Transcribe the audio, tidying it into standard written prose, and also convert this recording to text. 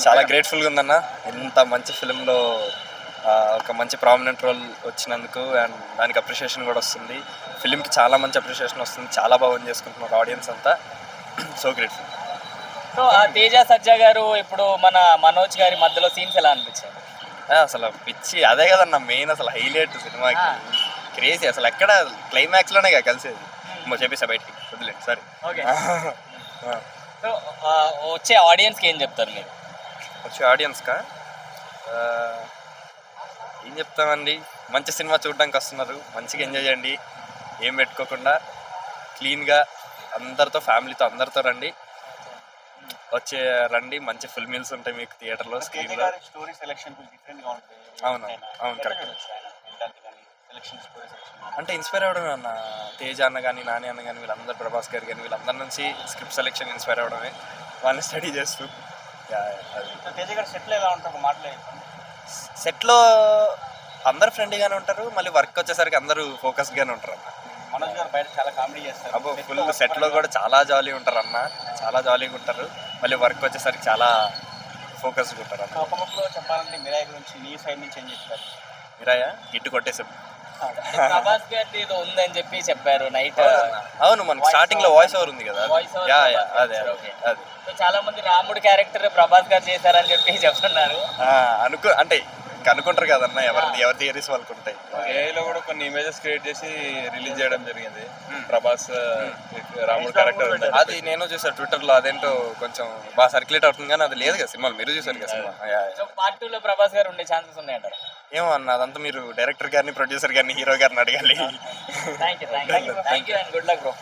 చాలా గ్రేట్ఫుల్ గా ఉందన్న. ఇంత మంచి ఫిల్మ్లో ఒక మంచి ప్రామినెంట్ రోల్ వచ్చినందుకు అండ్ దానికి అప్రిషియేషన్ కూడా వస్తుంది. ఫిలింకి చాలా మంచి అప్రిషియేషన్ వస్తుంది. చాలా బాగా చేసుకుంటున్నారు ఆడియన్స్ అంతా. So grateful. సో తేజ సజ్జా గారు ఇప్పుడు మన మనోజ్ గారి మధ్యలో సీన్స్ ఎలా అనిపించాయి? అసలు పిచ్చి అదే కదన్న మెయిన్, అసలు హైలైట్ సినిమాకి. క్రేజీ అసలు ఎక్కడ క్లైమాక్స్లోనే కలిసేది. చెప్పేసా బయటికి వదిలేదు సరే. ఓకే. సో వచ్చే ఆడియన్స్కి ఏం చెప్తారు మీరు? వచ్చే ఆడియన్స్కా ఏం చెప్తామండి, మంచి సినిమా చూడడానికి వస్తున్నారు, మంచిగా ఎంజాయ్ చేయండి, ఏం పెట్టుకోకుండా క్లీన్గా అందరితో ఫ్యామిలీతో అందరితో రండి. రండి, మంచి ఫుల్ మీల్స్ ఉంటాయి మీకు థియేటర్లో స్క్రీన్లో. అవును అవును కరెక్ట్. అంటే ఇన్స్పైర్ అవ్వడమే అన్న. తేజ అన్న కానీ నాని అన్న కానీ వీళ్ళందరూ, ప్రభాస్ గారు కానీ వీళ్ళందరి నుంచి స్క్రిప్ట్ సెలెక్షన్ ఇన్స్పైర్ అవ్వడమే, వాళ్ళని స్టడీ చేస్తూ. సెట్లో అందరు ఫ్రెండ్లీగానే ఉంటారు, మళ్ళీ వర్క్ వచ్చేసరికి అందరూ ఫోకస్డ్గానే ఉంటారు అన్న. మనోజ్ గారు బయట చాలా కామెడీ చేస్తారు. అబ్బో ఫుల్ సెట్లో కూడా చాలా జాలీగా ఉంటారు అన్న, చాలా జాలీగా ఉంటారు. మళ్ళీ వర్క్ వచ్చేసరికి చాలా ఫోకస్డ్గా ఉంటారు అన్న. ఒక ముక్కలో చెప్పాలంటే మిరాయి గురించి నీ సైడ్ నుంచి ఏం చెప్తారు? మిరాయా హిట్ కొట్టేసాం. ప్రభాస్ గారి ఏదో ఉందని చెప్పి చెప్పారు నైట్. అవును, మనకి స్టార్టింగ్ లో వాయిస్ ఓవర్ ఉంది కదా. అదే అదే. చాలా మంది రాముడు క్యారెక్టర్ ప్రభాస్ గారు చేశారని చెప్పి చెప్తున్నారు. అంటే అనుకుంటారు కదన్న, ఎవరి థియరీస్ వాళ్ళకు ఉంటాయి. ఏఐలో కూడా కొన్ని ఇమేజెస్ క్రియేట్ చేసి రిలీజ్ చేయడం జరిగింది. ప్రభాస్ రాముడు క్యారెక్టర్ అది నేను చూసాను ట్విట్టర్ లో. అదేంటో కొంచెం బాగా సర్క్యులేట్ అవుతుంది కానీ అది లేదు కదా సినిమాలు. మీరు చూసారు కదా సినిమా. పార్ట్ 2 లో ప్రభాస్ గారు ఉండే ఛాన్సెస్ ఉన్నాయంటారు? ఏమో అన్న, అదంతా మీరు డైరెక్టర్ గారిని, ప్రొడ్యూసర్ గారిని, హీరో గారిని అడగాలి. Thank you and good luck bro.